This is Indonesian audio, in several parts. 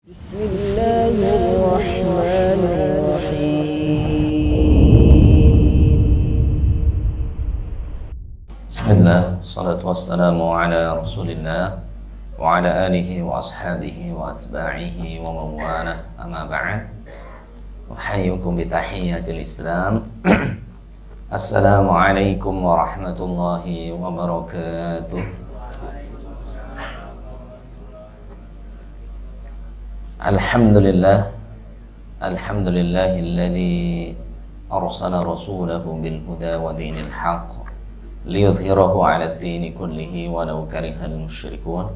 بسم الله الرحمن الرحيم. بسم الله والصلاة والسلام على رسول الله وعلى آله وأصحابه وأتباعه ومن والاه أما بعد أحييكم بتحية الإسلام السلام عليكم ورحمة الله وبركاته. Alhamdulillah Alhamdulillahilladzi arsala rasulahu bil huda wa dinil haqq liyudhhirahu 'ala ad-dini kullihi walau karihal musyrikun.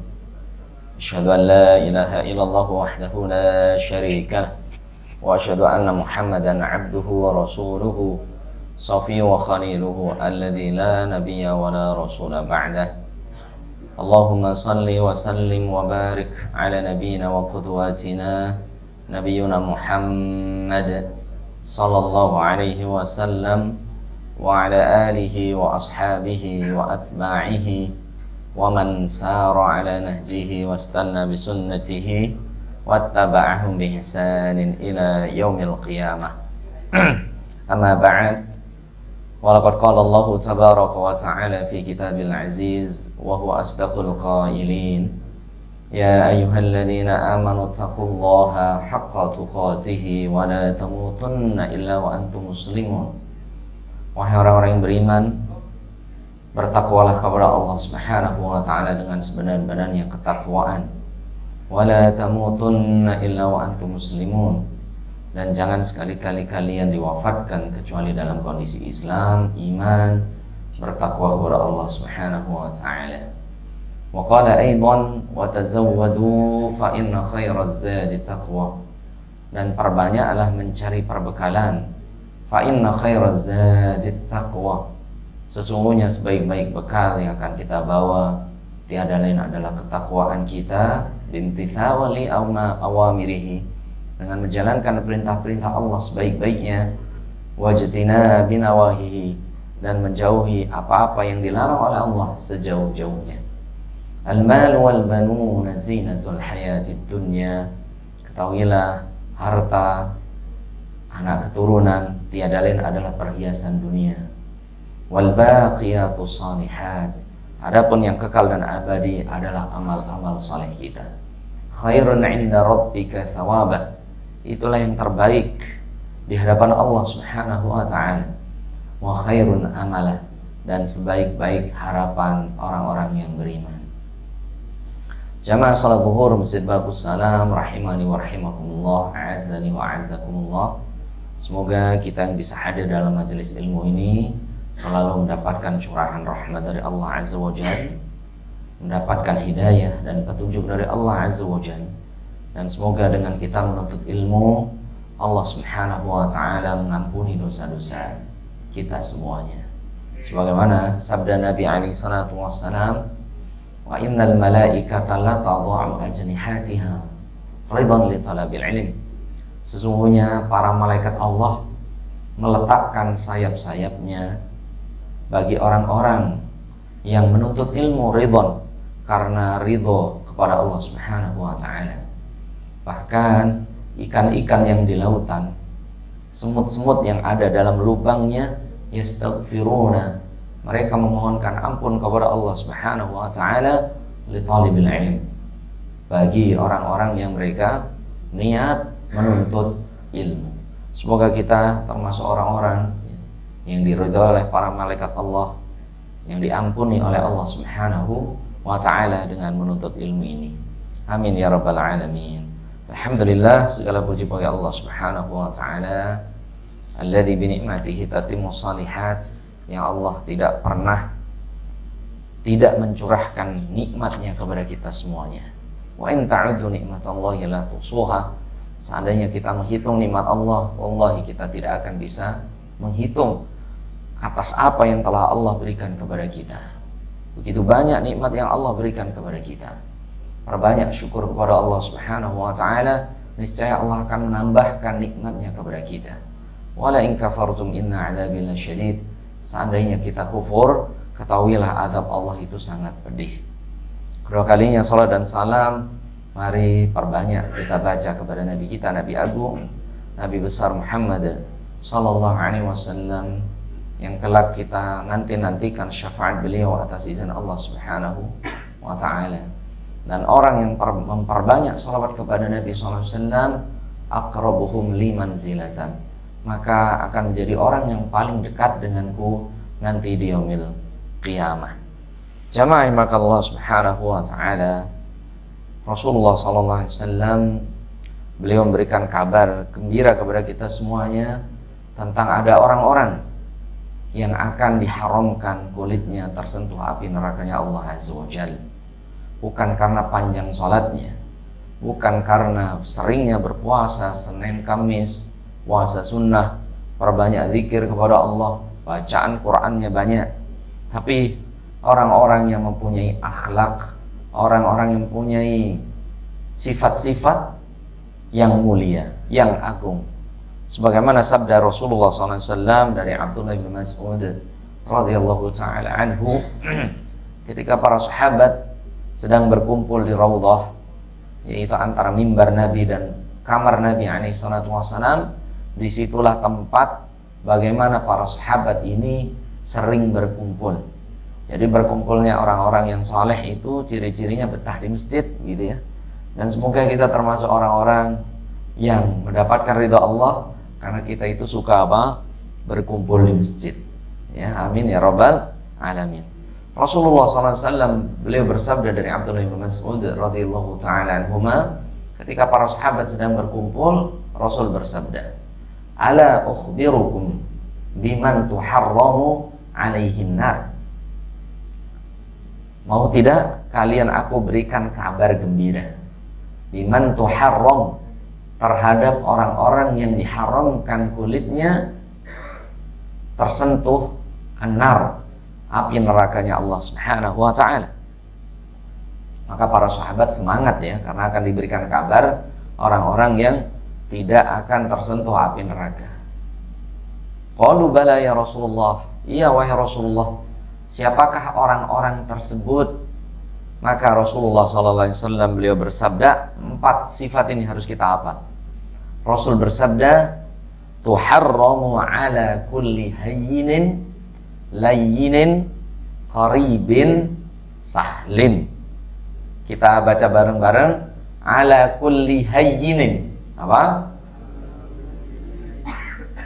Asyhadu an la ilaha illallah wahdahu la syarika lah wa asyhadu anna Muhammadan 'abduhu wa rasuluhu safiyyuhu wa khaliluhu alladzi la nabiyya wa la rasula ba'dahu. Allahumma salli wa sallim wa barik ala nabiyyina wa qudwatina nabiyyuna Muhammad sallallahu alaihi wasallam wa ala alihi wa ashabihi wa atba'ihi wa man sara ala nahjihi wa istanna bi sunnatihi wattaba'ahum bi ihsanin ila yaumil qiyamah. Amma ba'd. Walaqad qala Allah tabaraka wa ta'ala fi kitabil aziz wa huwa asdaqul qailin. Ya ayyuhalladzina amanu taqullaha haqqa tuqatih wa la tamutunna illa wa antum muslimun. Wahai orang-orang yang beriman, bertakwalah kepada Allah Subhanahu wa ta'ala dengan sebenar-benarnya ketakwaan. Wa la tamutunna illa wa antum muslimun. Dan jangan sekali-kali kalian diwafatkan kecuali dalam kondisi Islam, iman, bertakwa kepada Allah Subhanahu wa ta'ala. Wa qala aidan wa tazawwadu fa inna khairaz zadi taqwa. Dan perbanyaklah mencari perbekalan. Fa inna khairaz zadi taqwa. Sesungguhnya sebaik-baik bekal yang akan kita bawa tiada lain adalah ketakwaan kita, bimtithali awamirihi, dengan menjalankan perintah-perintah Allah sebaik-baiknya, wajtina binawahihi, dan menjauhi apa-apa yang dilarang oleh Allah sejauh-jauhnya. Al-mal wal banuna zinatul hayatid dunya. Ketahuilah, harta, anak keturunan tiada lain adalah perhiasan dunia. Wal baqiyatus shalihat. Adapun yang kekal dan abadi adalah amal-amal saleh kita. Khairun 'inda rabbika thawabah. Itulah yang terbaik di hadapan Allah Subhanahu wa ta'ala. Wa khairun amalah, dan sebaik-baik harapan orang-orang yang beriman. Jamaah salat zuhur Masjid Babus Salam rahimani wa rahimakumullah, a'azzani wa a'azzakumullah. Semoga kita yang bisa hadir dalam majelis ilmu ini selalu mendapatkan curahan rahmat dari Allah Azza wa Jalla, mendapatkan hidayah dan petunjuk dari Allah Azza wa Jalla. Dan semoga dengan kita menuntut ilmu, Allah Subhanahu wa ta'ala mengampuni dosa-dosa kita semuanya. Sebagaimana sabda Nabi alaihi salatu wassalam, wa innal malaikata la tadha'u ajnihatiha ridan li talabil ilm. Sesungguhnya para malaikat Allah meletakkan sayap-sayapnya bagi orang-orang yang menuntut ilmu, ridon, karena ridho kepada Allah Subhanahu wa ta'ala. Bahkan ikan-ikan yang di lautan, semut-semut yang ada dalam lubangnya, yastaghfiruna, mereka memohonkan ampun kepada Allah Subhanahu wa ta'ala li talibil ilm, bagi orang-orang yang mereka niat menuntut ilmu. Semoga kita termasuk orang-orang yang diridhoi oleh para malaikat Allah, yang diampuni oleh Allah Subhanahu wa ta'ala dengan menuntut ilmu ini. Amin ya rabbal alamin. Alhamdulillah, segala puji bagi Allah Subhanahu wa ta'ala alladzi bi ni'matihi tatimmus shalihat, yang Allah tidak pernah tidak mencurahkan nikmatnya kepada kita semuanya. Wa in ta'uddu nikmatallahi la tuhsuha. Seandainya kita menghitung nikmat Allah, wallahi kita tidak akan bisa menghitung atas apa yang telah Allah berikan kepada kita. Begitu banyak nikmat yang Allah berikan kepada kita. Perbanyak syukur kepada Allah Subhanahu wa ta'ala, niscaya Allah akan menambahkan nikmatnya kepada kita. Wala in kafartum inna 'adzabi lasyadid. Seandainya kita kufur, ketahuilah azab Allah itu sangat pedih. Kedua kalinya salat dan salam Mari perbanyak kita baca kepada Nabi kita, Nabi Agung, Nabi besar Muhammad Sallallahu Alaihi Wasallam, yang kelak kita nantikan syafaat beliau atas izin Allah Subhanahu wa Ta'ala. Dan orang yang memperbanyak salawat kepada Nabi Sallallahu Alaihi Wasallam, aqrabuhum liman zilatan, maka akan menjadi orang yang paling dekat denganku nanti di yaumil qiyamah. Jamaah maka Allah Subhanahu wa Ta'ala, Rasulullah Sallallahu Alaihi Wasallam beliau memberikan kabar gembira kepada kita semuanya tentang ada orang-orang yang akan diharamkan kulitnya tersentuh api nerakanya Allah Azza wa Jalla. Bukan karena panjang sholatnya, bukan karena seringnya berpuasa Senin Kamis, puasa sunnah, perbanyak zikir kepada Allah, bacaan Qur'annya banyak, tapi orang-orang yang mempunyai akhlak, orang-orang yang mempunyai sifat-sifat yang mulia, yang agung. Sebagaimana sabda Rasulullah SAW dari Abdullah bin Mas'ud radhiyallahu ta'ala anhu, ketika para sahabat sedang berkumpul di Raudhah, yaitu antara mimbar Nabi dan kamar Nabi SAW, disitulah tempat bagaimana para sahabat ini sering berkumpul. Jadi berkumpulnya orang-orang yang saleh itu ciri-cirinya betah di masjid, gitu ya. Dan semoga kita termasuk orang-orang yang mendapatkan ridha Allah karena kita itu suka apa? Berkumpul di masjid. Ya, amin ya rabbal alamin. Rasulullah SAW beliau bersabda dari Abdullah bin Mas'ud radhiyallahu ta'ala anhuma, ketika para sahabat sedang berkumpul, Rasul bersabda, "Ala ukhbirukum biman tuharramu alaihin nar." Mau tidak kalian aku berikan kabar gembira, biman tuharram, terhadap orang-orang yang diharamkan kulitnya tersentuh an-nar, api nerakanya Allah Subhanahu wa Ta'ala. Maka para sahabat semangat ya, karena akan diberikan kabar orang-orang yang tidak akan tersentuh api neraka. Qalu bala ya Rasulullah, iya wahai Rasulullah, siapakah orang-orang tersebut? Maka Rasulullah SAW beliau bersabda, 4 sifat ini harus kita hafal. Rasul bersabda, tuharramu ala kulli hayyinin layyinin qaribin sahlin. Kita baca bareng-bareng, ala kulli hayyinin, apa?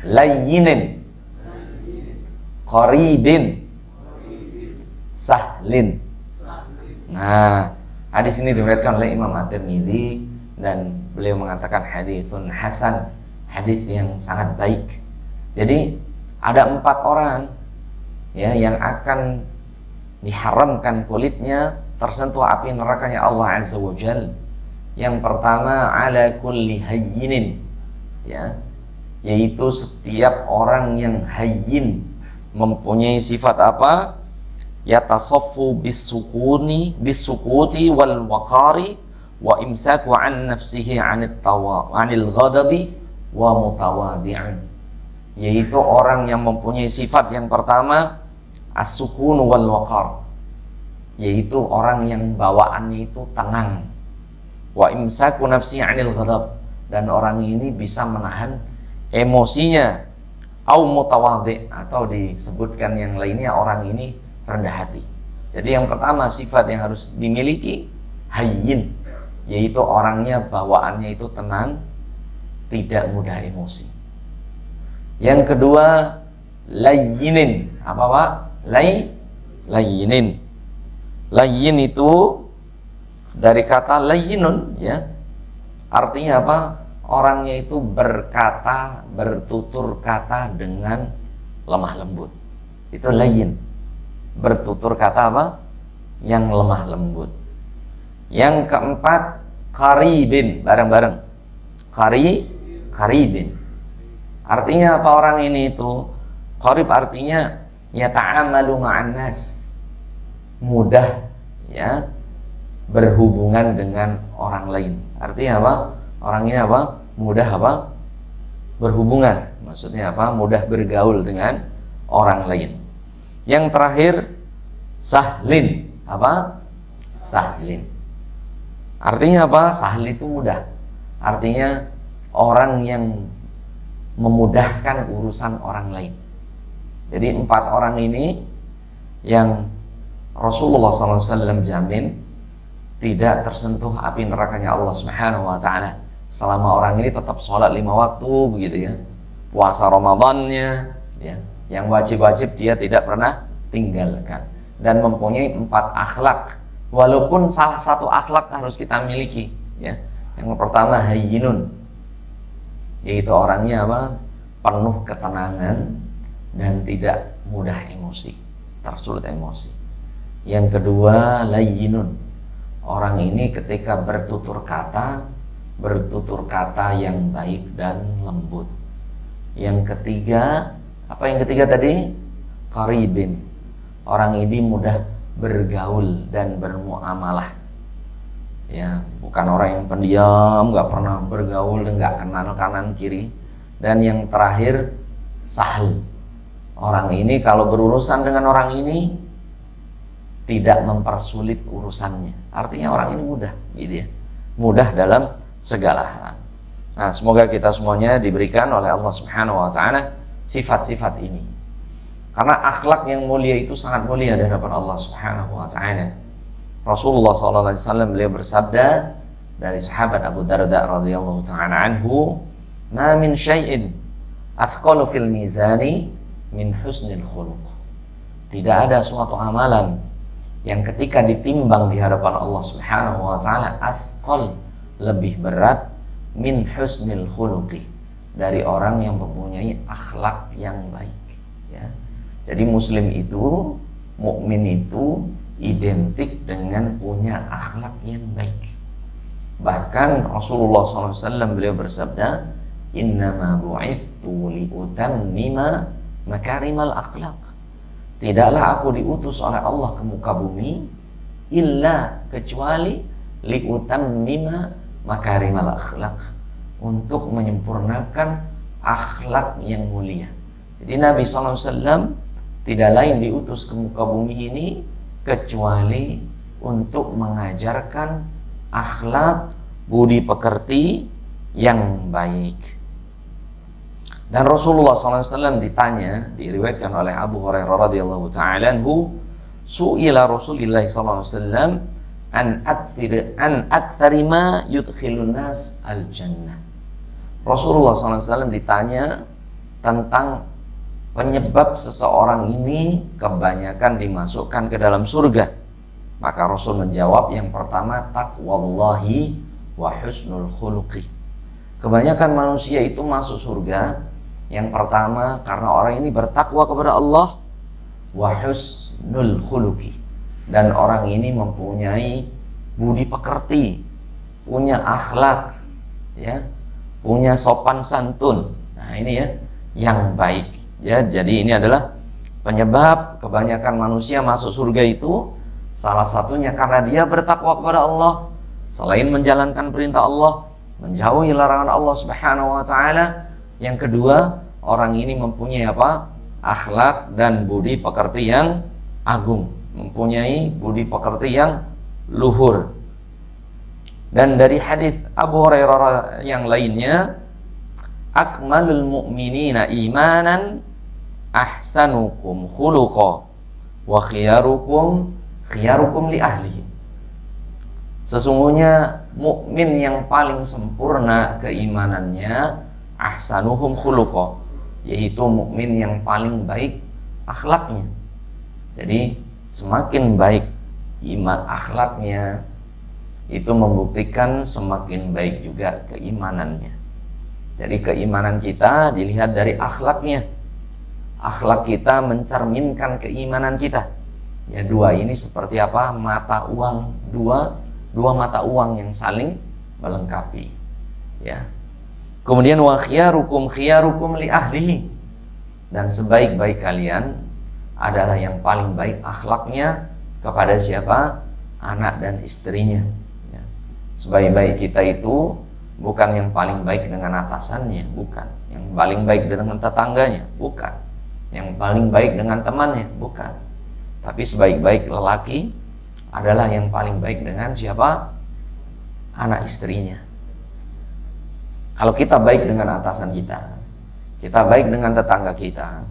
Layyinin qaribin sahlin. Nah, hadis ini diriwayatkan oleh Imam At-Tirmidzi dan beliau mengatakan haditsun hasan, hadis yang sangat baik. Jadi ada 4 orang ya yang akan diharamkan kulitnya tersentuh api nerakanya Allah Azza wa Jalla. Yang pertama, ala kulli hayyinin, ya, yaitu setiap orang yang hayyin, mempunyai sifat apa? Yatasaffu bisukuti wal waqari wa imsaku an nafsihi anil ghadabi wa mutawadi'an, yaitu orang yang mempunyai sifat yang pertama as-sukun wal waqar, yaitu orang yang bawaannya itu tenang, wa imsaku nafsihi anil ghadab, dan orang ini bisa menahan emosinya, au mutawadi', atau disebutkan yang lainnya orang ini rendah hati. Jadi yang pertama sifat yang harus dimiliki hayyin, yaitu orangnya bawaannya itu tenang, tidak mudah emosi. Yang kedua layyinin, apa Pak? Layyinin. Layyin itu dari kata layyinun, ya. Artinya apa? Orangnya itu berkata, bertutur kata dengan lemah lembut. Itu layyin. Bertutur kata apa? Yang lemah lembut. Yang keempat qaribin, bareng-bareng. Qaribin. Artinya apa orang ini itu? Qarib artinya yata'amalu ma'an nas, mudah ya berhubungan dengan orang lain. Artinya apa? Orang ini apa? Mudah apa? Berhubungan. Maksudnya apa? Mudah bergaul dengan orang lain. Yang terakhir sahlin, apa? Sahlin. Artinya apa? Sahl itu mudah. Artinya orang yang memudahkan urusan orang lain. Jadi 4 orang ini yang Rasulullah SAW jamin tidak tersentuh api nerakanya Allah Subhanahu wa taala selama orang ini tetap sholat 5 waktu begitu ya. Puasa Ramadannya ya, yang wajib-wajib dia tidak pernah tinggalkan dan mempunyai 4 akhlak. Walaupun salah satu akhlak harus kita miliki ya. Yang pertama hayyinun, yaitu orangnya apa? Penuh ketenangan dan tidak mudah emosi, tersulut emosi. Yang kedua layyinun, orang ini ketika bertutur kata yang baik dan lembut. Yang ketiga, apa yang ketiga tadi? Qaribin, orang ini mudah bergaul dan bermuamalah ya, bukan orang yang pendiam, nggak pernah bergaul dan nggak kenal kanan kiri. Dan yang terakhir sahl, orang ini kalau berurusan dengan orang ini tidak mempersulit urusannya. Artinya orang ini mudah gitu ya, mudah dalam segala hal. Nah, semoga kita semuanya diberikan oleh Allah Subhanahu wa taala sifat-sifat ini. Karena akhlak yang mulia itu sangat mulia di hadapan Allah Subhanahu wa taala. Rasulullah SAW beliau bersabda dari sahabat Abu Darda radhiyallahu taala anhu, "Ma min syai'in athqalu fil mizani min husnil khuluq." Tidak ada suatu amalan yang ketika ditimbang di hadapan Allah Subhanahu wa taala athqal, lebih berat, min husnil khuluqi, dari orang yang mempunyai akhlak yang baik ya. Jadi muslim itu, mukmin itu identik dengan punya akhlak yang baik. Bahkan Rasulullah SAW beliau bersabda, "Innama bu'ithtu liutammima makarimal akhlak." Tidaklah aku diutus oleh Allah ke muka bumi illa kecuali liutammima makarimal akhlak, untuk menyempurnakan akhlak yang mulia. Jadi Nabi SAW tidak lain diutus ke muka bumi ini kecuali untuk mengajarkan akhlak budi pekerti yang baik. Dan Rasulullah SAW ditanya, diriwayatkan oleh Abu Hurairah radhiyallahu ta'ala anhu, su'ila Rasulullah SAW an aktsari ma yudkhilun nas al-jannah. Rasulullah SAW ditanya tentang penyebab seseorang ini kebanyakan dimasukkan ke dalam surga. Maka Rasul menjawab, yang pertama taqwallahi wa husnul khuluqi. Kebanyakan manusia itu masuk surga, yang pertama karena orang ini bertakwa kepada Allah, wa husnul khuluqi, dan orang ini mempunyai budi pekerti, punya akhlak ya, punya sopan santun. Nah ini ya yang baik ya. Jadi ini adalah penyebab kebanyakan manusia masuk surga itu, salah satunya karena dia bertakwa kepada Allah, selain menjalankan perintah Allah, menjauhi larangan Allah Subhanahu wa taala. Yang kedua, orang ini mempunyai apa? Akhlak dan budi pekerti yang agung, mempunyai budi pekerti yang luhur. Dan dari hadis Abu Hurairah yang lainnya, akmalul mu'minina imanan ahsanukum khuluqa wa khiyarukum li ahlihi. Sesungguhnya mukmin yang paling sempurna keimanannya ahsanuhum khuluqa, yaitu mukmin yang paling baik akhlaknya. Jadi semakin baik iman akhlaknya, itu membuktikan semakin baik juga keimanannya. Jadi keimanan kita dilihat dari akhlaknya. Akhlak kita mencerminkan keimanan kita. Ya, dua ini seperti apa? Mata uang, dua mata uang yang saling melengkapi. Ya. Kemudian wa khiyarukum li ahlihi, dan sebaik-baik kalian adalah yang paling baik akhlaknya kepada siapa? Anak dan istrinya. Ya. Sebaik-baik kita itu bukan yang paling baik dengan atasannya, bukan. Yang paling baik dengan tetangganya, bukan. Yang paling baik dengan temannya, bukan. Tapi sebaik-baik lelaki adalah yang paling baik dengan siapa? anak istrinya. Kalau kita baik dengan atasan kita baik dengan tetangga kita,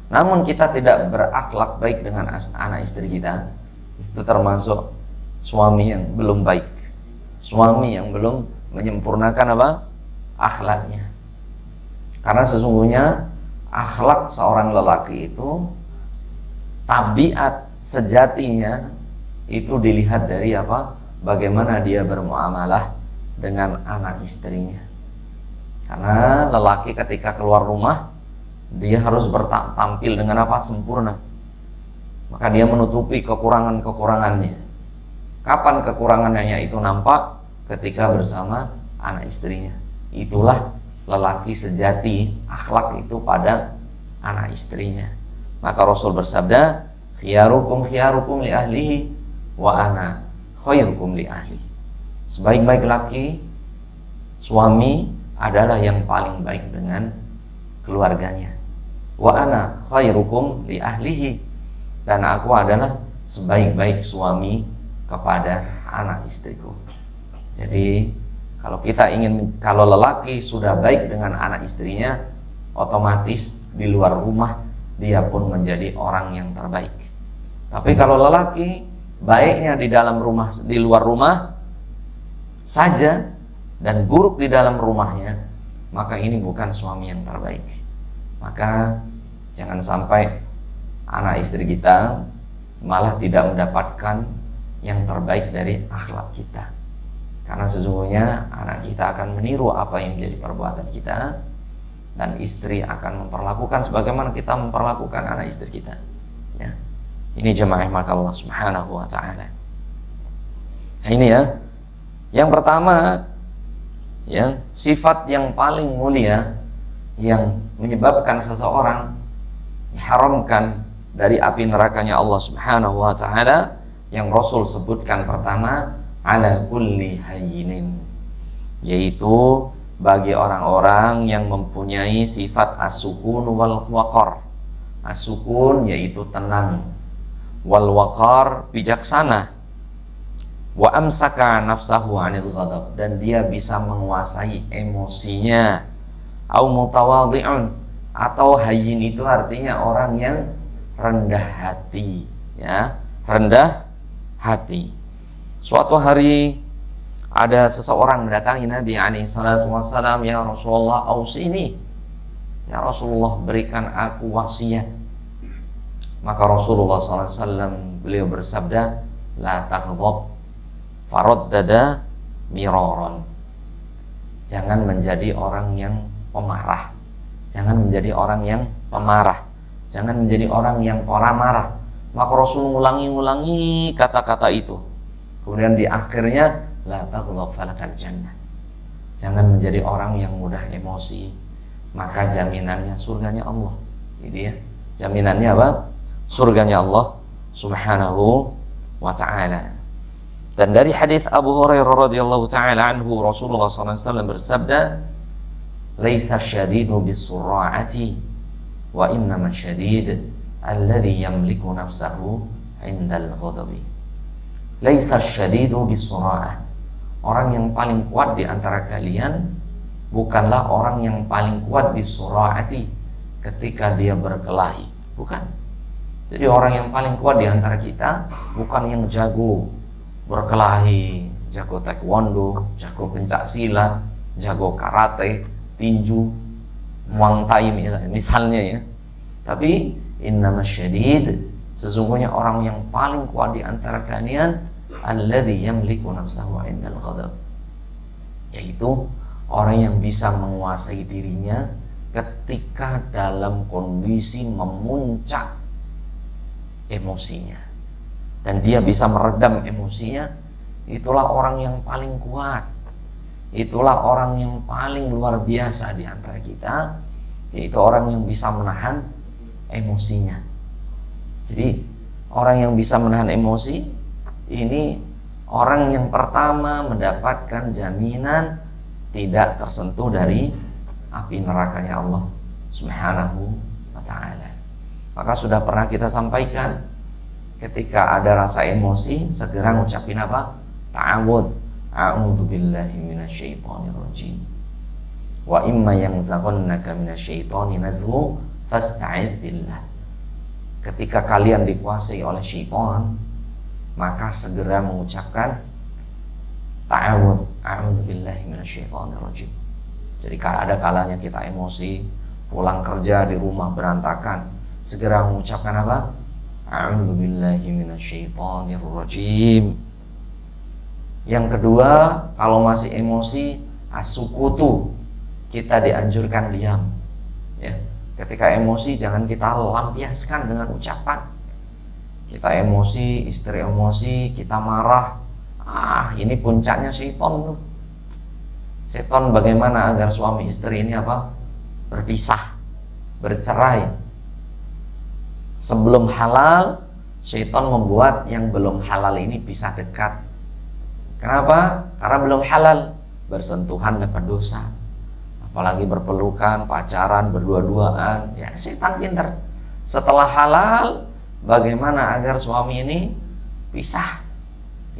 namun kita tidak berakhlak baik dengan anak istri kita, itu termasuk suami yang belum baik, suami yang belum menyempurnakan akhlaknya. Karena sesungguhnya akhlak seorang lelaki itu, tabiat sejatinya itu dilihat dari bagaimana dia bermuamalah dengan anak istrinya. Karena lelaki ketika keluar rumah, dia harus tampil dengan sempurna. Maka dia menutupi kekurangan-kekurangannya. Kapan kekurangannya itu nampak? Ketika bersama anak istrinya. Itulah lelaki sejati, akhlak itu pada anak istrinya. Maka Rasul bersabda, khiyarukum li ahlihi wa ana khairukum li ahli. Sebaik-baik laki, suami adalah yang paling baik dengan keluarganya. Wa ana khairukum li ahlihi, dan aku adalah sebaik-baik suami kepada anak istriku. Jadi kalau lelaki sudah baik dengan anak istrinya, otomatis di luar rumah dia pun menjadi orang yang terbaik. Tapi kalau lelaki baiknya di luar rumah saja dan buruk di dalam rumahnya, maka ini bukan suami yang terbaik. Maka jangan sampai anak istri kita malah tidak mendapatkan yang terbaik dari akhlak kita. Karena sesungguhnya anak kita akan meniru apa yang menjadi perbuatan kita, dan istri akan memperlakukan sebagaimana kita memperlakukan anak istri kita. Ya. Ini jemaah maka Allah Subhanahu wa taala. Nah, ini ya. Yang pertama, ya, sifat yang paling mulia yang menyebabkan seseorang diharamkan dari api nerakanya Allah Subhanahu wa taala, yang Rasul sebutkan pertama, ala kulli hayyinin, yaitu bagi orang-orang yang mempunyai sifat as-sukun wal waqar. As-sukun yaitu tenang, wal waqar bijaksana, wa amsaka nafsahu 'anil ghadab, dan dia bisa menguasai emosinya. Au mutawadhi'un, atau hayyin itu artinya orang yang rendah hati, ya, rendah hati. Suatu hari ada seseorang mendatangi Nabi alaihi salatu wassalam, ya Rasulullah ausini, ya Rasulullah berikan aku wasiat. Maka Rasulullah SAW beliau bersabda, la taghdab, faraddada miraran. Jangan menjadi orang yang pemarah, jangan menjadi orang yang pemarah, jangan menjadi orang yang marah. Maka Rasul mengulangi kata-kata itu. Kemudian di akhirnya, la taghdab falakal jannah. Jangan menjadi orang yang mudah emosi, maka jaminannya surganya Allah. Gitu ya. Jaminannya apa? Surganya Allah Subhanahu wa taala. Dan dari hadis Abu Hurairah radhiyallahu taala anhu, Rasulullah SAW bersabda, laisa syadidu bisurra'ati wa innama syadid alladhi yamliku nafsahu indal ghadabi. Laisa syadidu bisurra'ah, orang yang paling kuat di antara kalian bukanlah orang yang paling kuat bisurra'ati, ketika dia berkelahi, bukan. Jadi orang yang paling kuat di antara kita bukan yang jago berkelahi, jago taekwondo, jago pencak silat, jago karate, tinju, muang thai misalnya ya. Tapi innamas syadid, sesungguhnya orang yang paling kuat di antara kalian alladzi yamliku nafsahu 'indal ghadab, yaitu orang yang bisa menguasai dirinya ketika dalam kondisi memuncak emosinya, dan dia bisa meredam emosinya. Itulah orang yang paling kuat, itulah orang yang paling luar biasa di antara kita, yaitu orang yang bisa menahan emosinya. Jadi orang yang bisa menahan emosi ini orang yang pertama mendapatkan jaminan tidak tersentuh dari api nerakanya Allah Subhanahu wa ta'ala. Maka sudah pernah kita sampaikan, ketika ada rasa emosi segera ngucapin apa? Ta'awud, a'udzu billahi minasyaitonir rajim. Wa imma yanzaghannaka minasyaitoni nazghu fasta'id billah. Ketika kalian dikuasai oleh syaitan, maka segera mengucapkan a'udzu billahi minasyaitonir rajim. Jadi kalau ada kalanya kita emosi, pulang kerja di rumah berantakan, segera mengucapkan apa? A'udzu billahi minasyaitonir rajim. Yang kedua, kalau masih emosi, as-sukutu, kita dianjurkan diam. Ya, ketika emosi jangan kita lampiaskan dengan ucapan. Kita emosi, istri emosi, kita marah. Ini puncaknya syaitan tuh. Syaitan bagaimana agar suami istri ini apa? Berpisah, bercerai. Sebelum halal, syaitan membuat yang belum halal ini bisa dekat. Kenapa? Karena belum halal, bersentuhan dapat dosa. Apalagi berpelukan, pacaran, berdua-duaan, ya syaitan pinter. Setelah halal, bagaimana agar suami ini pisah,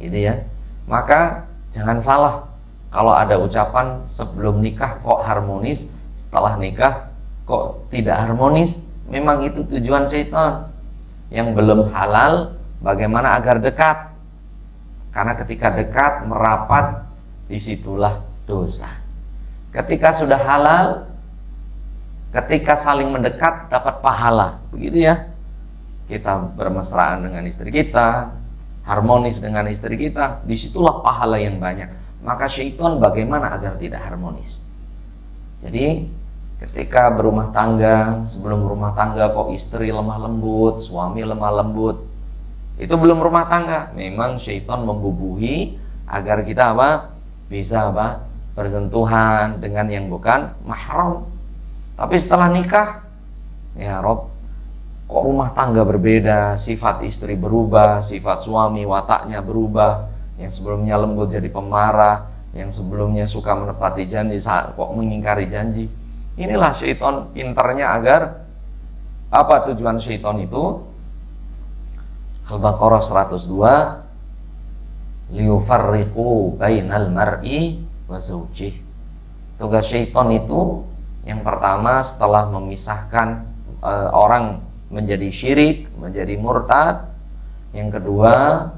gitu ya. Maka jangan salah kalau ada ucapan sebelum nikah kok harmonis, setelah nikah kok tidak harmonis. Memang itu tujuan syaitan. Yang belum halal, bagaimana agar dekat? Karena ketika dekat, merapat, disitulah dosa. Ketika sudah halal, ketika saling mendekat, dapat pahala. Begitu ya. Kita bermesraan dengan istri kita, harmonis dengan istri kita, disitulah pahala yang banyak. Maka syaitan bagaimana agar tidak harmonis? Jadi ketika berumah tangga, sebelum rumah tangga kok istri lemah lembut, suami lemah lembut, itu belum rumah tangga. Memang syaitan membubuhi agar kita apa? Bisa apa? Bersentuhan dengan yang bukan mahram. Tapi setelah nikah, ya Rob, kok rumah tangga berbeda, sifat istri berubah, sifat suami wataknya berubah. Yang sebelumnya lembut jadi pemarah, yang sebelumnya suka menepati janji kok mengingkari janji. Inilah syaitan pinternya agar apa tujuan syaitan itu? Al-Baqarah 102, liyufarriqu bainal mar'i wa zawjih. Tugas syaitan itu yang pertama setelah memisahkan orang menjadi syirik, menjadi murtad. Yang kedua,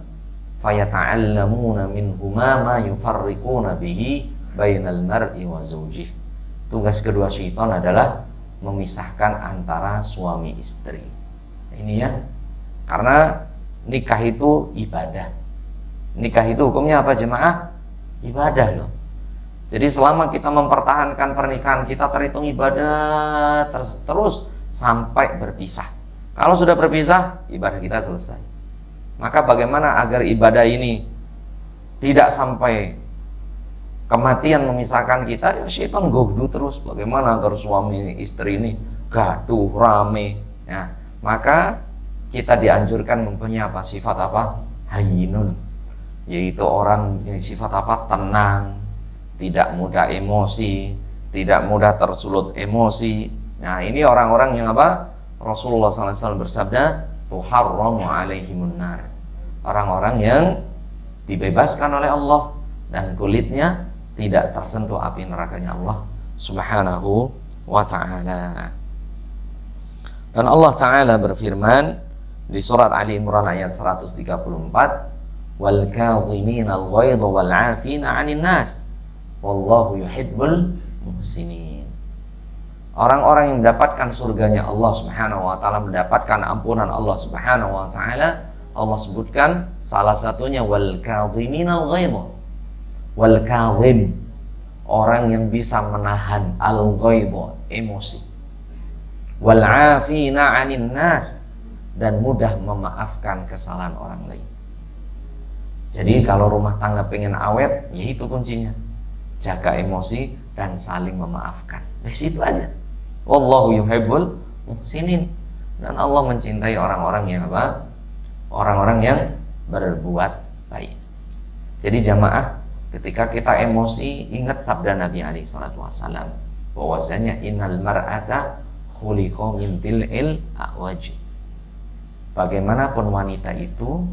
fayata'allamuna minhuma ma yufarriquna bihi bainal mar'i wa zawjih. Tugas kedua syaitan adalah memisahkan antara suami istri. Ini ya, karena nikah itu ibadah. Nikah itu hukumnya apa jemaah? Ibadah loh. Jadi selama kita mempertahankan pernikahan kita terhitung ibadah terus sampai berpisah. Kalau sudah berpisah, ibadah kita selesai. Maka bagaimana agar ibadah ini tidak sampai kematian memisahkan kita? Ya syaitan godu terus. Bagaimana agar suami istri ini gaduh, rame, ya, maka kita dianjurkan mempunyai apa? Sifat apa? Hayyinun, yaitu orang yang sifat apa? Tenang, tidak mudah emosi, tidak mudah tersulut emosi. Nah ini orang-orang yang apa? Rasulullah SAW bersabda, tuharramu alaihimun nar, orang-orang yang dibebaskan oleh Allah dan kulitnya tidak tersentuh api nerakanya Allah Subhanahu wa ta'ala. Dan Allah Ta'ala berfirman di surat Ali Imran ayat 134, wal kadhiminal ghaidha wal 'afina 'anil nas wallahu yuhibbul muhsinin. Orang-orang yang mendapatkan surganya Allah Subhanahu wa ta'ala, mendapatkan ampunan Allah Subhanahu wa ta'ala, Allah sebutkan salah satunya wal kadhiminal ghaidha. Wal kadhim, orang yang bisa menahan al ghaidha, emosi. Wal 'afina 'anil nas, dan mudah memaafkan kesalahan orang lain. Jadi kalau rumah tangga pengen awet, ya itu kuncinya. Jaga emosi dan saling memaafkan. Itu aja. Wallahu yuhibbul muhsinin. Dan Allah mencintai orang-orang yang apa? Orang-orang yang berbuat baik. Jadi jamaah, ketika kita emosi, ingat sabda Nabi SAW, bahwasanya innal mar'ata khuliqa min til'il a'waj. Bagaimanapun wanita itu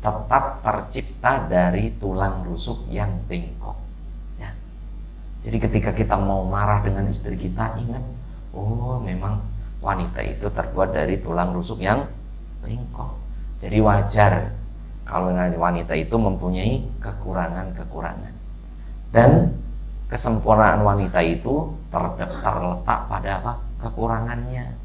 tetap tercipta dari tulang rusuk yang bengkok. Ya. Jadi ketika kita mau marah dengan istri kita, ingat, oh memang wanita itu terbuat dari tulang rusuk yang bengkok. Jadi wajar kalau wanita itu mempunyai kekurangan-kekurangan. Dan kesempurnaan wanita itu terletak pada apa? Kekurangannya.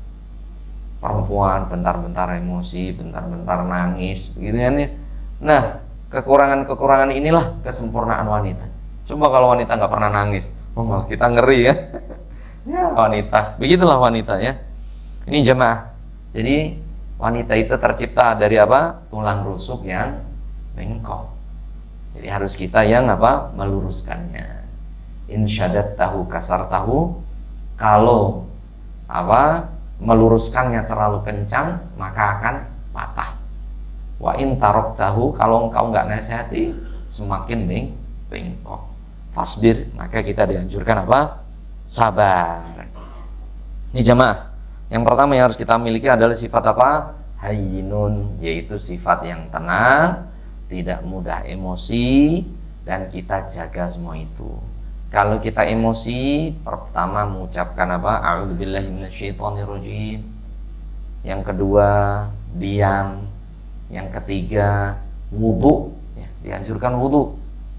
Perempuan bentar-bentar emosi, bentar-bentar nangis, begitu kan ya. Nah, kekurangan-kekurangan inilah kesempurnaan wanita. Coba kalau wanita nggak pernah nangis, oh malah kita ngeri ya. Ya wanita, begitulah wanita ya. Ini jemaah. Jadi wanita itu tercipta dari apa? Tulang rusuk yang bengkok. Jadi harus kita yang apa? Meluruskannya. Insyadat tahu kasar tahu. Kalau apa? Meluruskannya terlalu kencang, maka akan patah. Wa in tarok tahu, kalau engkau nggak nasihati, semakin bengkok. Fasbir, maka kita dianjurkan apa? Sabar. Ini jemaah. Yang pertama yang harus kita miliki adalah sifat apa? Hayyinun, yaitu sifat yang tenang, tidak mudah emosi, dan kita jaga semua itu. Kalau kita emosi, pertama mengucapkan apa? A'udzubillahi minasyaitonirrajim. Yang kedua, diam. Yang ketiga, wudu. Ya, dianjurkan wudu.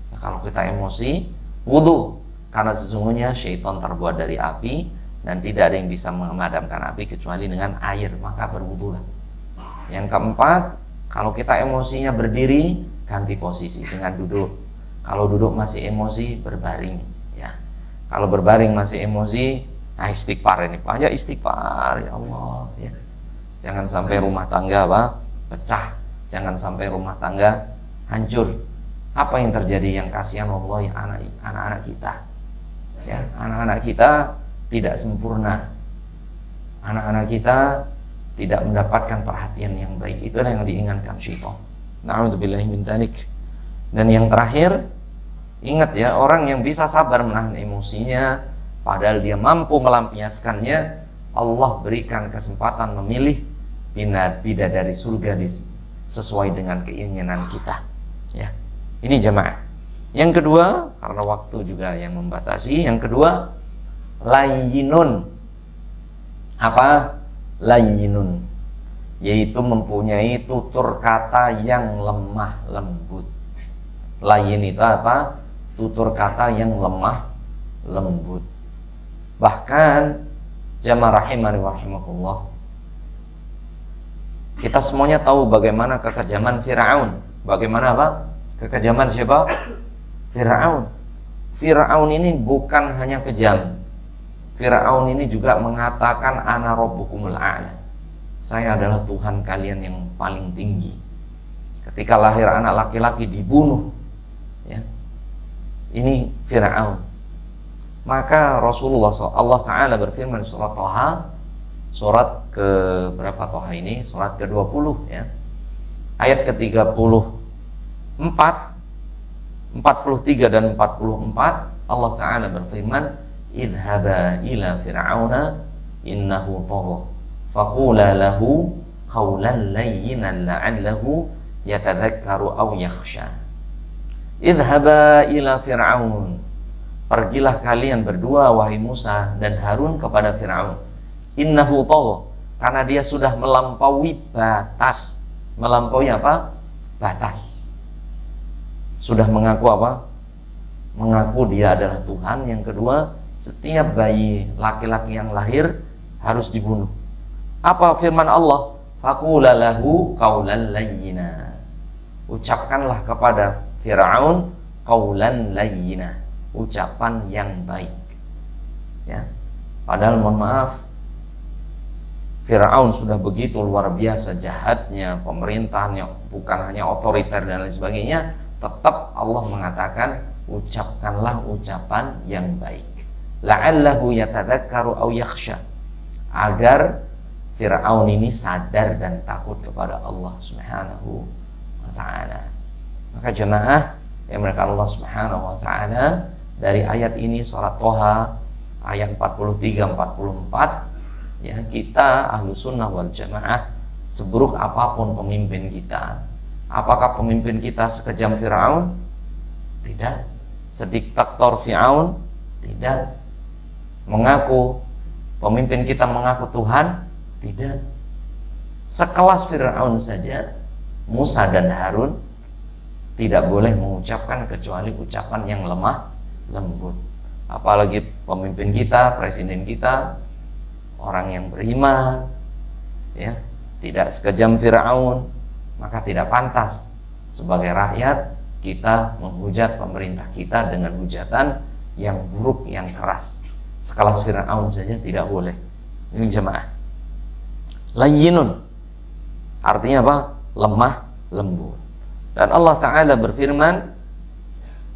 Ya, kalau kita emosi, wudu. Karena sesungguhnya syaitan terbuat dari api dan tidak ada yang bisa memadamkan api kecuali dengan air, maka berwudulah. Yang keempat, kalau kita emosinya berdiri, ganti posisi dengan duduk. Kalau duduk masih emosi, berbaring. Kalau berbaring masih emosi, nah istighfar ini, banyak istighfar ya Allah ya. Jangan sampai rumah tangga apa? Pecah. Jangan sampai rumah tangga hancur. Apa yang terjadi? Yang kasihan Allah ya anak-anak kita. Ya, anak-anak kita tidak sempurna. Anak-anak kita tidak mendapatkan perhatian yang baik. Itulah yang diingatkan syaitan. Na'udzubillahi min dzalik. Dan yang terakhir, ingat ya, orang yang bisa sabar menahan emosinya, padahal dia mampu melampiaskannya, Allah berikan kesempatan memilih bidadari surga sesuai dengan keinginan kita. Ya, ini jemaah. Yang kedua, karena waktu juga yang membatasi, yang kedua, layyinun. Apa? Layyinun, yaitu mempunyai tutur kata yang lemah lembut. Layyin itu apa? Tutur kata yang lemah lembut. Bahkan jamaah rahimani wa rahimakumullah, kita semuanya tahu bagaimana kekejaman Fir'aun. Bagaimana apa? Kekejaman siapa? Fir'aun. Fir'aun ini bukan hanya kejam. Fir'aun ini juga mengatakan ana rabbukumul a'la. Saya adalah Tuhan kalian yang paling tinggi. Ketika lahir anak laki-laki dibunuh. Ya. Ini Fir'aun. Maka Rasulullah Allah Ta'ala berfirman di surat Thaha, surat ke berapa Thaha ini? Surat ke-20 ya. Ayat ke-34, 43 dan 44, Allah Ta'ala berfirman, idhaba ila fir'auna innahu tagha faqula lahu qawlan layyinan la'allahu yatadhakkaru aw yakhsha. Idhaba ila fir'aun, pergilah kalian berdua wahai Musa dan Harun kepada Fir'aun. Innahu tagha, karena dia sudah melampaui batas. Melampaui apa? Batas. Sudah mengaku apa? Mengaku dia adalah Tuhan. Yang kedua, setiap bayi laki-laki yang lahir harus dibunuh. Apa firman Allah? Faqula lahu qawlan layyina. Ucapkanlah kepada Fir'aun qawlan layyina, ucapan yang baik. Ya. Padahal mohon maaf, Fir'aun sudah begitu luar biasa jahatnya, pemerintahannya bukan hanya otoriter dan lain sebagainya, tetap Allah mengatakan ucapkanlah ucapan yang baik. La'allahu yatadhakkaru aw yakhsha, agar Fir'aun ini sadar dan takut kepada Allah Subhanahu wa ta'ala. Maka jemaah yang mereka Allah Subhanahu wa ta'ala, dari ayat ini surat Thaha ayat 43-44, ya, kita ahlu sunnah wal jamaah, seburuk apapun pemimpin kita, Apakah pemimpin kita sekejam Fir'aun? Tidak. Sediktator Fir'aun? Tidak. Mengaku pemimpin kita mengaku Tuhan? Tidak. Sekelas Fir'aun saja, Musa dan Harun tidak boleh mengucapkan kecuali ucapan yang lemah lembut. Apalagi pemimpin kita, presiden kita, orang yang beriman, ya, tidak sekejam Fir'aun, maka tidak pantas sebagai rakyat kita menghujat pemerintah kita dengan hujatan yang buruk, yang keras. Sekelas Fir'aun saja tidak boleh. Ini jemaah. Layyinun artinya apa? Lemah lembut. Dan Allah Ta'ala berfirman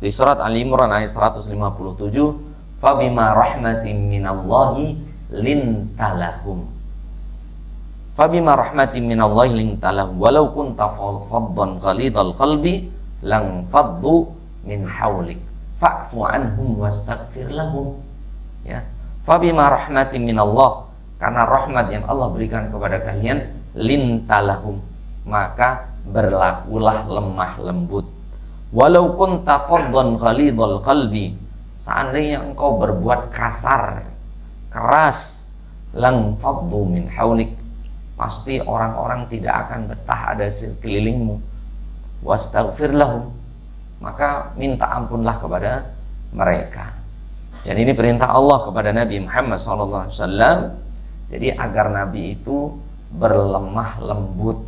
di surat Al-Imran ayat 157, "Fabima rahmatin minallahi lintalahum." Fabima rahmatin minallahi lintalahum walau kunta faddan ghalidhal qalbi lang faddu min hawlik fa'fu anhum wastaghfir lahum. Ya. Fabima rahmatin minallah, karena rahmat yang Allah berikan kepada kalian, lintalahum, maka berlakulah lemah lembut. Walau kunta faddan ghalidhal qalbi, seandainya engkau berbuat kasar, keras, lang faddu min haulik, pasti orang-orang tidak akan betah ada di sekelilingmu. Wastaghfir lahum, maka minta ampunlah kepada mereka. Jadi ini perintah Allah kepada Nabi Muhammad SAW. Jadi agar Nabi itu berlemah lembut,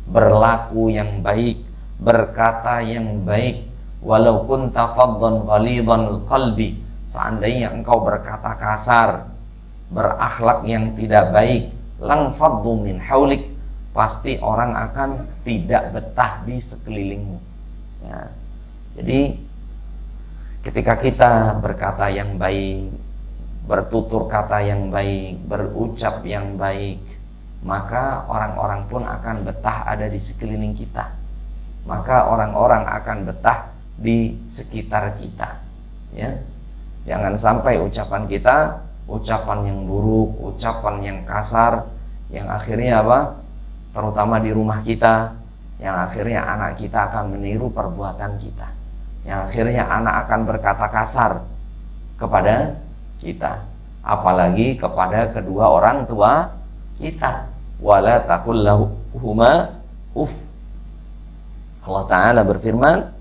berlaku yang baik, berkata yang baik. Walau kunta faddan ghalidhal qalbi, seandainya engkau berkata kasar, berakhlak yang tidak baik, lang faddu min haulik, pasti orang akan tidak betah di sekelilingmu. Ya. Jadi ketika kita berkata yang baik, bertutur kata yang baik, berucap yang baik, maka orang-orang pun akan betah ada di sekeliling kita. Maka orang-orang akan betah di sekitar kita. Ya. Jangan sampai ucapan kita ucapan yang buruk, ucapan yang kasar, yang akhirnya apa? Terutama di rumah kita, yang akhirnya anak kita akan meniru perbuatan kita, yang akhirnya anak akan berkata kasar kepada kita, apalagi kepada kedua orang tua kita. Wala taqul lahuma uff. Allah Ta'ala berfirman,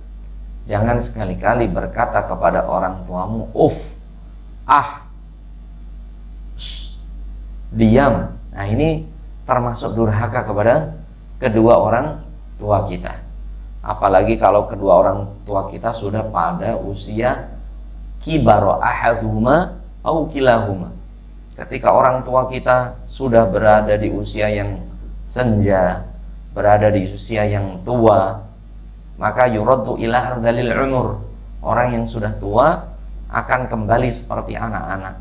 jangan sekali-kali berkata kepada orang tuamu uff, diam. Nah, ini termasuk durhaka kepada kedua orang tua kita. Apalagi kalau kedua orang tua kita sudah pada usia kibaro ahaduhuma au kilahuma. Ketika orang tua kita sudah berada di usia yang senja, berada di usia yang tua, maka yuraddu ila ardalil umur. Orang yang sudah tua akan kembali seperti anak-anak.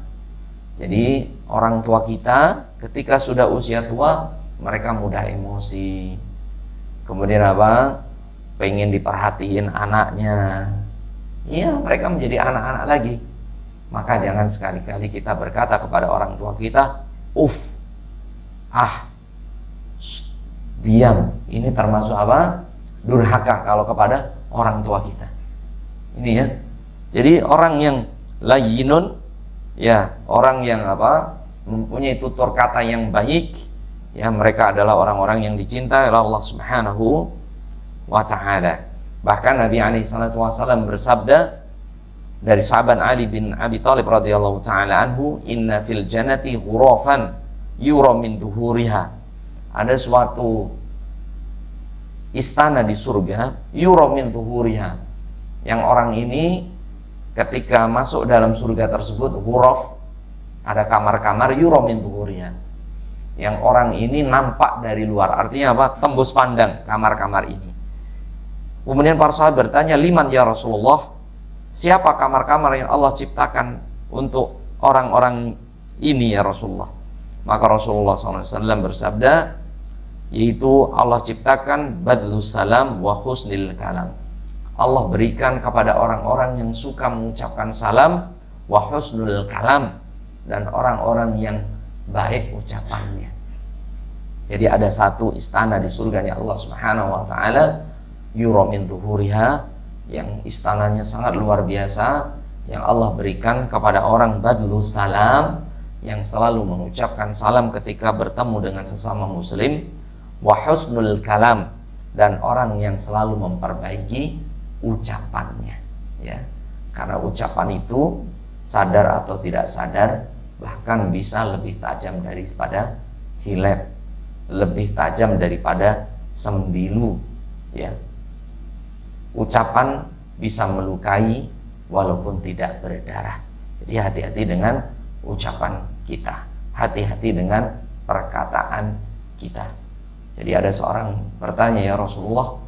Jadi orang tua kita ketika sudah usia tua, mereka mudah emosi. Kemudian apa? Pengen diperhatiin anaknya. Iya, mereka menjadi anak-anak lagi. Maka jangan sekali-kali kita berkata kepada orang tua kita, diam. Ini termasuk apa? Durhaka kalau kepada orang tua kita. Ini ya. Jadi orang yang layyinun, ya, orang yang apa? Mempunyai tutur kata yang baik, ya, mereka adalah orang-orang yang dicintai oleh Allah Subhanahu wa ta'ala. Bahkan Nabi SAW bersabda dari sahabat Ali bin Abi Thalib radhiyallahu ta'ala anhu, inna fil jannati ghurafan yura min dhuhuriha. Ada suatu istana di surga, yura min dhuhuriha, yang orang ini ketika masuk dalam surga tersebut, ghuraf, ada kamar-kamar, yura min dhuhuriha, yang orang ini nampak dari luar. Artinya apa? Tembus pandang kamar-kamar ini. Kemudian para sahabat bertanya, liman ya Rasulullah, siapa kamar-kamar yang Allah ciptakan untuk orang-orang ini ya Rasulullah? Maka Rasulullah SAW bersabda, yaitu Allah ciptakan badlus salam wa husnil kalam. Allah berikan kepada orang-orang yang suka mengucapkan salam, wa husnul kalam, dan orang-orang yang baik ucapannya. Jadi ada satu istana di surganya Allah Subhanahu wa ta'ala, yura min zuhuriha, yang istananya sangat luar biasa, yang Allah berikan kepada orang badlu salam, yang selalu mengucapkan salam ketika bertemu dengan sesama muslim, wa husnul kalam, dan orang yang selalu memperbaiki ucapannya, ya. Karena ucapan itu sadar atau tidak sadar bahkan bisa lebih tajam daripada silet, lebih tajam daripada sembilu, ya. Ucapan bisa melukai walaupun tidak berdarah. Jadi hati-hati dengan ucapan kita, hati-hati dengan perkataan kita. Jadi ada seorang bertanya, ya Rasulullah,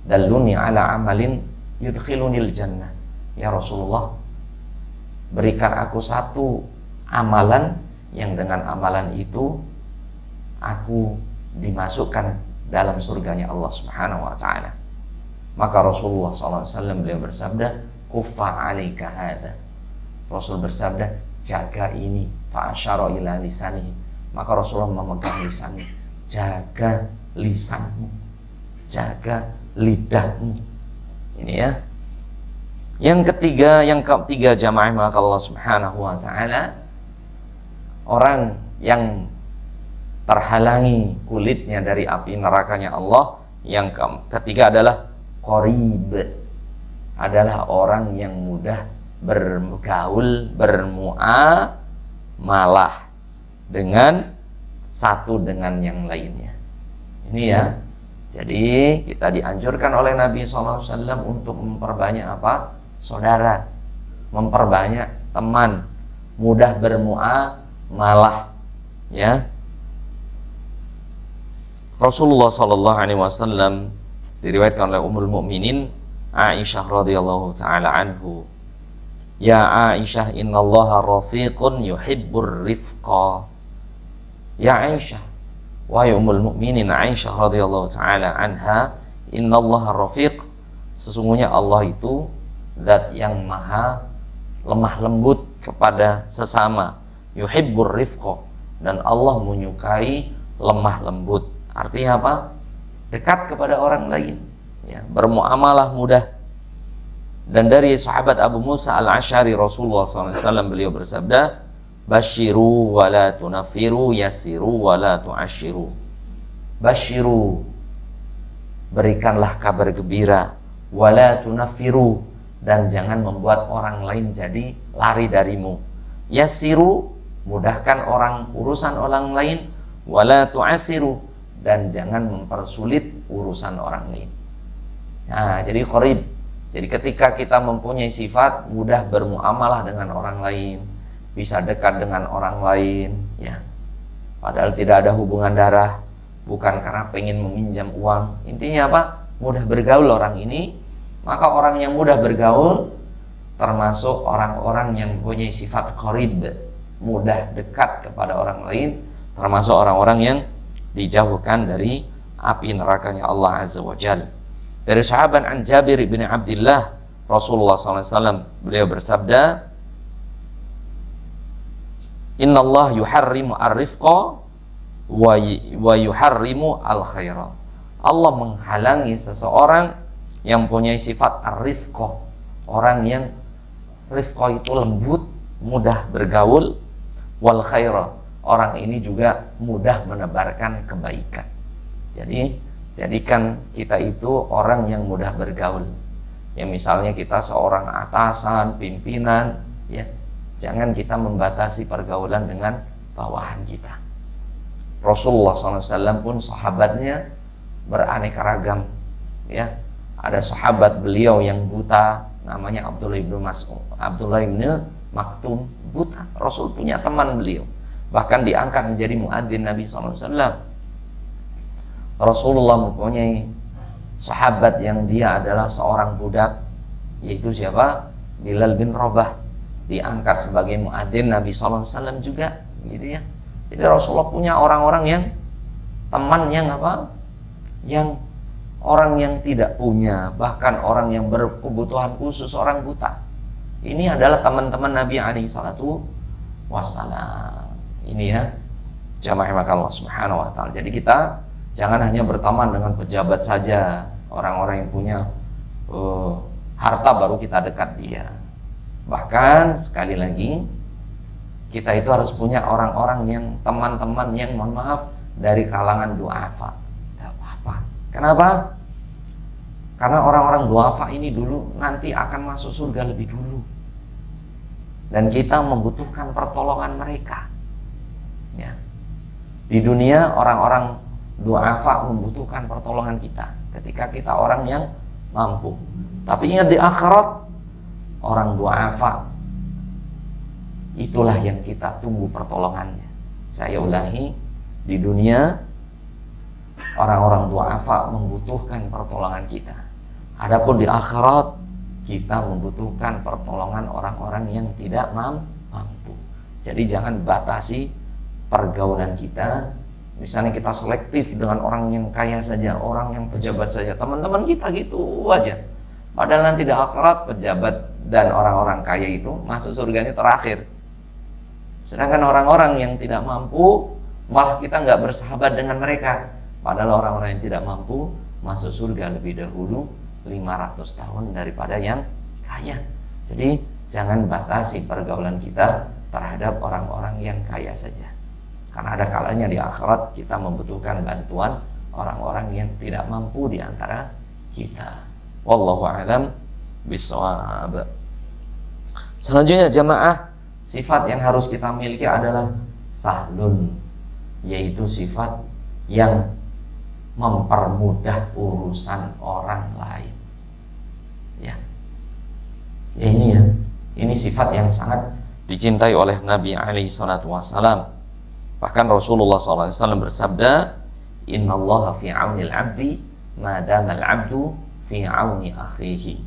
dalluni ala amalin yudkhilunil jannah. Ya Rasulullah, berikan aku satu amalan yang dengan amalan itu aku dimasukkan dalam surganya Allah Subhanahu wa ta'ala. Maka Rasulullah SAW beliau bersabda, kuffa alaika hadha. Rasul bersabda, jaga ini. Fa asyara ila lisanihi. Maka Rasulullah memegang lisannya. Jaga lisanmu, jaga lidahmu. Ini ya. Yang ketiga jamaah maka Allah Subhanahu wa ta'ala, orang yang terhalangi kulitnya dari api nerakanya Allah. Yang ketiga adalah qarib, adalah orang yang mudah bergaul, bermuamalah dengan satu dengan yang lainnya. Ini ya. Jadi kita dianjurkan oleh Nabi SAW untuk memperbanyak apa? Saudara, memperbanyak teman, mudah bermuamalah, ya. Rasulullah SAW diriwayatkan oleh Ummul Mukminin Aisyah radhiyallahu taala anhu, ya Aisyah, innallaha rafiqun yuhibbur rifqa. Ya Aisyah, wahai Ummul Mukminin Aisyah radhiyallahu taala anha, innallaha rafiq, sesungguhnya Allah itu zat yang maha lemah lembut kepada sesama, yuhibbur rifqa, dan Allah menyukai lemah lembut. Artinya apa? Dekat kepada orang lain, ya, bermuamalah mudah. Dan dari sahabat Abu Musa al-Asy'ari, Rasulullah SAW beliau bersabda, basyiru wa la tunaffiru, yassiru wa la tu'asyiru. Basyiru, berikanlah kabar gembira, wa la tunaffiru, dan jangan membuat orang lain jadi lari darimu. Yassiru, mudahkan urusan orang lain, wa la tu'assiru, dan jangan mempersulit urusan orang lain. Nah, jadi qarib. Jadi ketika kita mempunyai sifat mudah bermuamalah dengan orang lain, bisa dekat dengan orang lain, ya, padahal tidak ada hubungan darah, bukan karena pengen meminjam uang. Intinya apa? Mudah bergaul orang ini. Maka orang yang mudah bergaul termasuk orang-orang yang mempunyai sifat qarib, mudah dekat kepada orang lain, termasuk orang-orang yang dijauhkan dari api nerakanya Allah Azza wa Jalla. Dari sahabat an Jabir bin Abdullah, Rasulullah SAW beliau bersabda, Inna Allah yuharrimu ar-rifqa wa yuharrimu al-khaira. Allah menghalangi seseorang yang mempunyai sifat ar-rifqa, orang yang rifqa itu lembut, mudah bergaul, wal khaira, orang ini juga mudah menebarkan kebaikan. Jadi jadikan kita itu orang yang mudah bergaul. Ya, misalnya kita seorang atasan, pimpinan, ya, jangan kita membatasi pergaulan dengan bawahan kita. Rasulullah SAW pun sahabatnya beraneka ragam, ya. Ada sahabat beliau yang buta, namanya Abdullah ibn Maktum, buta. Rasul punya teman beliau, bahkan diangkat menjadi muadzin Nabi SAW. Rasulullah mempunyai sahabat yang dia adalah seorang budak, yaitu siapa? Bilal bin Rabah, diangkat sebagai muadzin Nabi SAW juga, gitu ya. Jadi Rasulullah punya orang-orang yang teman yang apa? Yang orang yang tidak punya, bahkan orang yang berkebutuhan khusus, orang buta. Ini adalah teman-teman Nabi SAW. Ini ya, jamaah Allah Subhanahu wa ta'ala. Jadi kita jangan hanya berteman dengan pejabat saja, orang-orang yang punya harta baru kita dekat dia. Bahkan sekali lagi kita itu harus punya orang-orang yang teman-teman yang mohon maaf dari kalangan du'afa. Tidak apa-apa. Kenapa? Karena orang-orang du'afa ini dulu nanti akan masuk surga lebih dulu. Dan kita membutuhkan pertolongan mereka. Ya. Di dunia orang-orang du'afa membutuhkan pertolongan kita ketika kita orang yang mampu. Tapi ingat di akhirat orang du'afa itulah yang kita tunggu pertolongannya. Saya ulangi, di dunia orang-orang du'afa membutuhkan pertolongan kita. Adapun di akhirat kita membutuhkan pertolongan orang-orang yang tidak mampu. Jadi jangan batasi pergaulan kita. Misalnya kita selektif dengan orang yang kaya saja, orang yang pejabat saja, teman-teman kita gitu aja. Padahal nanti di akhirat pejabat dan orang-orang kaya itu masuk surganya terakhir. Sedangkan orang-orang yang tidak mampu malah kita nggak bersahabat dengan mereka. Padahal orang-orang yang tidak mampu masuk surga lebih dahulu 500 tahun daripada yang kaya. Jadi jangan batasi pergaulan kita terhadap orang-orang yang kaya saja. Karena ada kalanya di akhirat kita membutuhkan bantuan orang-orang yang tidak mampu di antara kita. Wallahu a'lam bishawab. Selanjutnya jamaah, sifat yang harus kita miliki adalah sahlun, yaitu sifat yang mempermudah urusan orang lain. Ya ini ya, ini sifat yang sangat dicintai oleh Nabi alaihi salatu wassalam. Bahkan Rasulullah SAW bersabda, innallaha fi aunil abdi madamal abdu fi auni akhihi.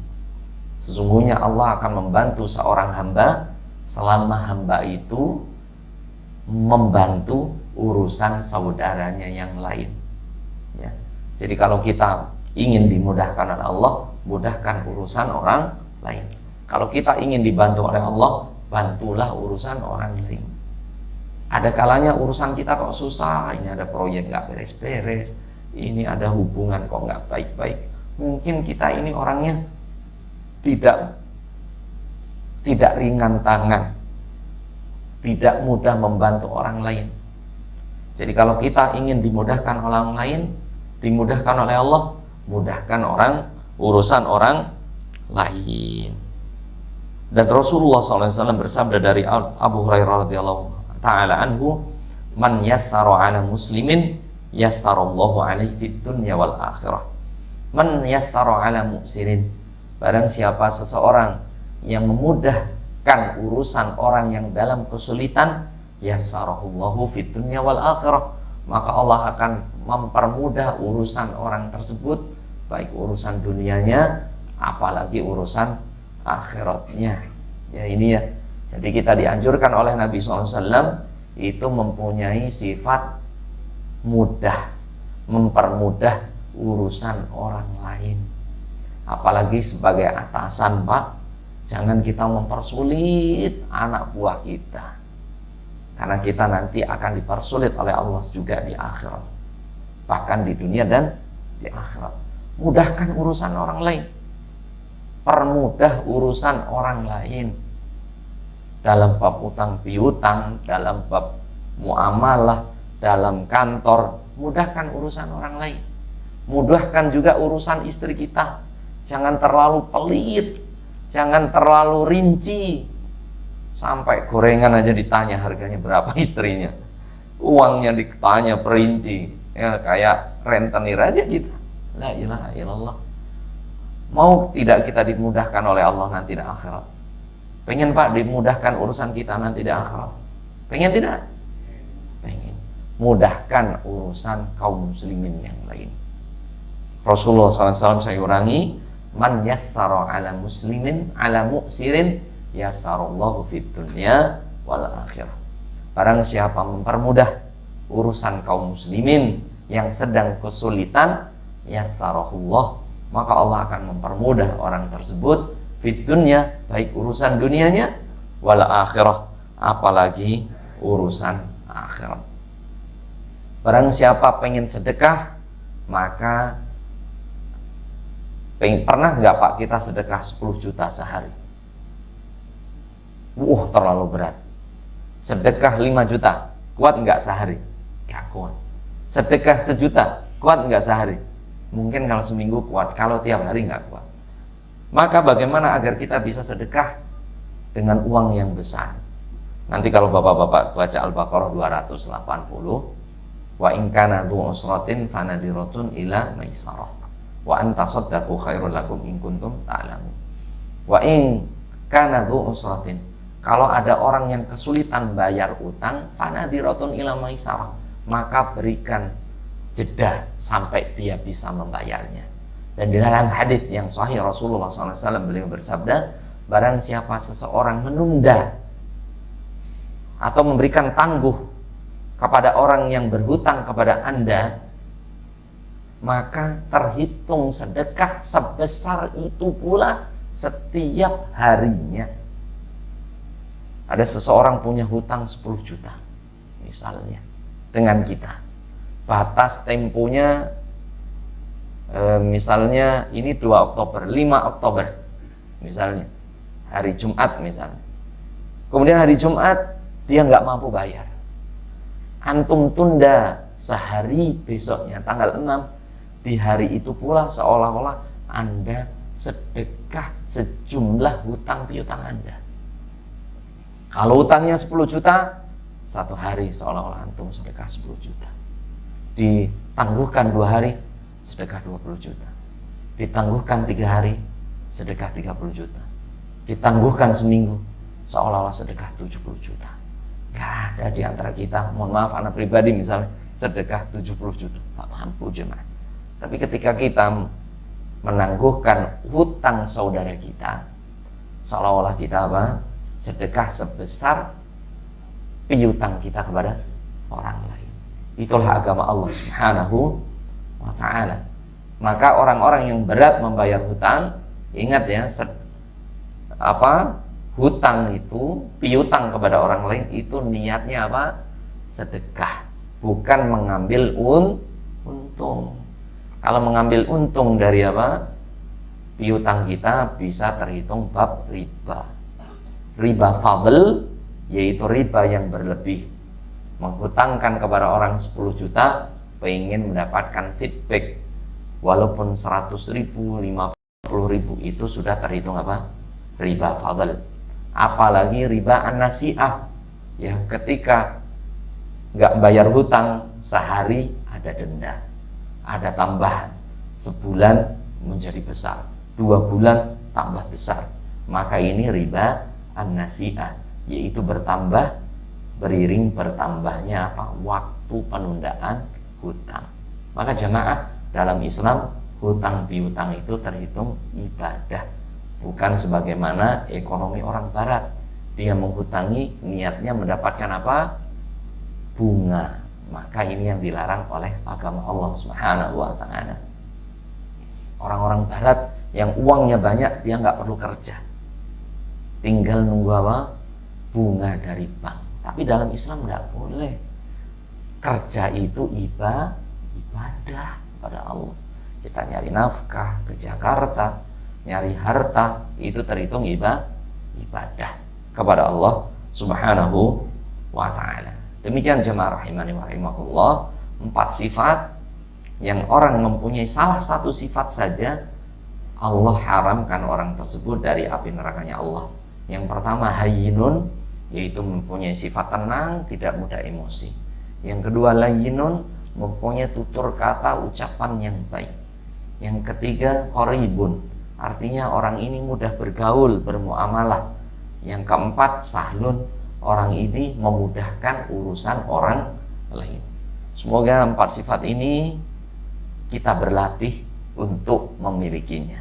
Sesungguhnya Allah akan membantu seorang hamba selama hamba itu membantu urusan saudaranya yang lain. Ya. Jadi kalau kita ingin dimudahkan oleh Allah, mudahkan urusan orang lain. Kalau kita ingin dibantu oleh Allah, bantulah urusan orang lain. Ada kalanya urusan kita kok susah, ini ada proyek nggak beres-beres, ini ada hubungan kok nggak baik-baik. Mungkin kita ini orangnya tidak ringan tangan, tidak mudah membantu orang lain. Jadi kalau kita ingin dimudahkan oleh orang lain, dimudahkan oleh Allah, mudahkan urusan orang lain. Dan Rasulullah SAW bersabda dari Abu Hurairah radhiyallahu ta'ala anhu, man yassara ala muslimin yassarallahu alaihi fid dunya wal akhirah. Man yassara ala mu'sirin, barang siapa seseorang yang memudahkan urusan orang yang dalam kesulitan, yassarahullahu fid dunya wal akhirah, maka Allah akan mempermudah urusan orang tersebut, baik urusan dunianya apalagi urusan akhiratnya. Ya ini ya. Jadi kita dianjurkan oleh Nabi SAW itu mempunyai sifat mudah, mempermudah urusan orang lain. Apalagi sebagai atasan, Pak, jangan kita mempersulit anak buah kita. Karena kita nanti akan dipersulit oleh Allah juga di akhirat. Bahkan di dunia dan di akhirat. Mudahkan urusan orang lain. Permudah urusan orang lain. Dalam bab utang piutang, dalam bab muamalah, dalam kantor, mudahkan urusan orang lain. Mudahkan juga urusan istri kita. Jangan terlalu pelit, jangan terlalu rinci. Sampai gorengan aja ditanya harganya berapa istrinya. Uangnya ditanya perinci. Ya kayak rentenir aja kita. La ilaha illallah. Mau tidak kita dimudahkan oleh Allah nanti di akhirat? Pengen Pak dimudahkan urusan kita nanti di akhirat? Pengen tidak? Pengen. Mudahkan urusan kaum muslimin yang lain. Rasulullah SAW, saya ulangi, man yassara ala muslimin ala mu'sirin yassarallahu fid dunya wal akhirah. Barang siapa mempermudah urusan kaum muslimin yang sedang kesulitan, yassarahullah, maka Allah akan mempermudah orang tersebut fid dunya, baik urusan dunianya, wal akhirah, apalagi urusan akhirat. Barang siapa pengen sedekah, maka Pernah nggak Pak kita sedekah 10 juta sehari? Terlalu berat. Sedekah 5 juta, kuat nggak sehari? Nggak kuat. Sedekah 1 juta, kuat nggak sehari? Mungkin kalau seminggu kuat, kalau tiap hari nggak kuat. Maka bagaimana agar kita bisa sedekah dengan uang yang besar? Nanti kalau bapak-bapak baca Al-Baqarah 280, wa in kana dzu usratin fanadiratun ila maisarah wa an tasaddaqu khairul lakum in kuntum ta'lamun. Wa in kana dzu usratin, kalau ada orang yang kesulitan bayar utang, fanadiratun ila maisarah, maka berikan jeda sampai dia bisa membayarnya. Dan di dalam hadis yang sahih Rasulullah SAW beliau bersabda, barang siapa seseorang menunda atau memberikan tangguh kepada orang yang berhutang kepada Anda, maka terhitung sedekah sebesar itu pula setiap harinya. Ada seseorang punya hutang 10 juta misalnya dengan kita, batas temponya misalnya ini 2 Oktober, 5 Oktober misalnya, hari Jumat misalnya. Kemudian hari Jumat dia nggak mampu bayar, antum tunda sehari, besoknya tanggal 6, di hari itu pula seolah-olah Anda sedekah sejumlah hutang piutang Anda. Kalau hutangnya 10 juta, satu hari seolah-olah antum sedekah 10 juta. Ditangguhkan 2 hari, sedekah 20 juta. Ditangguhkan 3 hari, sedekah 30 juta. Ditangguhkan seminggu, seolah-olah sedekah 70 juta. Gak ada di antara kita, mohon maaf anak pribadi misalnya, sedekah 70 juta. Gak mampu jemaah. Tapi ketika kita menangguhkan hutang saudara kita, seolah-olah kita apa? Sedekah sebesar piutang kita kepada orang lain. Itulah agama Allah Subhanahu wa ta'ala. Maka orang-orang yang berat membayar hutang, ingat ya, hutang itu, piutang kepada orang lain itu niatnya apa? Sedekah, bukan mengambil untung. Kalau mengambil untung dari apa? Piutang kita bisa terhitung bab riba. Riba fadl, yaitu riba yang berlebih. Menghutangkan kepada orang 10 juta, pengen mendapatkan feedback walaupun 100 ribu, 50 ribu, itu sudah terhitung apa? Riba fadl. Apalagi riba an-nasi'ah, yang ketika nggak bayar hutang sehari ada denda, ada tambahan, sebulan menjadi besar, 2 bulan tambah besar. Maka ini riba an-nasi'ah, yaitu bertambah beriring bertambahnya apa? Waktu penundaan hutang. Maka jamaah, dalam Islam hutang piutang itu terhitung ibadah, bukan sebagaimana ekonomi orang barat. Dia menghutangi niatnya mendapatkan apa? Bunga. Maka ini yang dilarang oleh agama Allah Subhanahu wa ta'ala. Orang-orang barat yang uangnya banyak, dia nggak perlu kerja, tinggal nunggu apa? Bunga dari bank. Tapi dalam Islam nggak boleh. Kerja itu ibadah pada Allah. Kita nyari nafkah ke Jakarta, nyari harta, itu terhitung ibadah kepada Allah Subhanahu wa ta'ala. Demikian jemaah rahimani wa rahimakumullah, 4 sifat yang orang mempunyai salah satu sifat saja, Allah haramkan orang tersebut dari api nerakanya Allah. Yang pertama hayyinun, yaitu mempunyai sifat tenang, tidak mudah emosi. Yang kedua layyinun, mempunyai tutur kata ucapan yang baik. Yang ketiga qaribun, artinya orang ini mudah bergaul, bermuamalah. Yang keempat sahlun, orang ini memudahkan urusan orang lain. Semoga 4 sifat ini kita berlatih untuk memilikinya.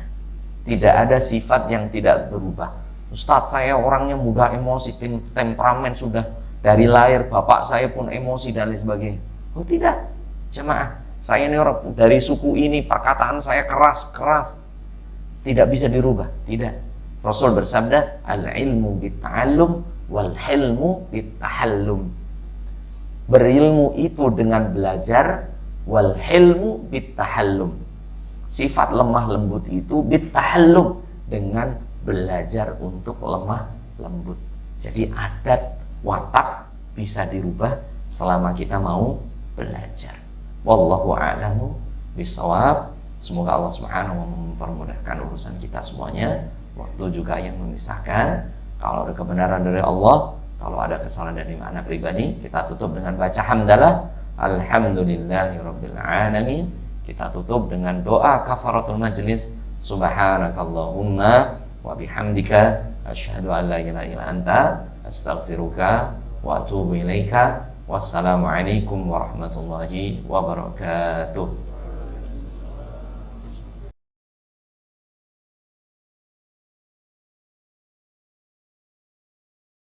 Tidak ada sifat yang tidak berubah. Ustadz, saya orangnya mudah emosi, temperamen sudah dari lahir, bapak saya pun emosi dan lain sebagainya. Oh tidak, jemaah, saya ini orang dari suku ini, perkataan saya keras, tidak bisa dirubah. Tidak. Rasul bersabda, al-ilmu bitta'allum wal hilmu bittahallum. Berilmu itu dengan belajar, wal hilmu bittahallum. Sifat lemah lembut itu bitahallum, dengan belajar untuk lemah lembut. Jadi adat watak bisa dirubah selama kita mau belajar. Wallahu a'lamu bishawab. Semoga Allah Subhanahu wa ta'ala mempermudahkan urusan kita semuanya. Waktu juga yang memisahkan. Kalau ada kebenaran dari Allah, kalau ada kesalahan dari anak pribadi, kita tutup dengan baca hamdalah. Alhamdulillahirabbil alamin. Kita tutup dengan doa kafaratul majlis. Subhanakallahumma wa bihamdika asyhadu an la ilaha illa anta astaghfiruka wa atubu ilaika. Wassalamualaikum warahmatullahi wabarakatuh.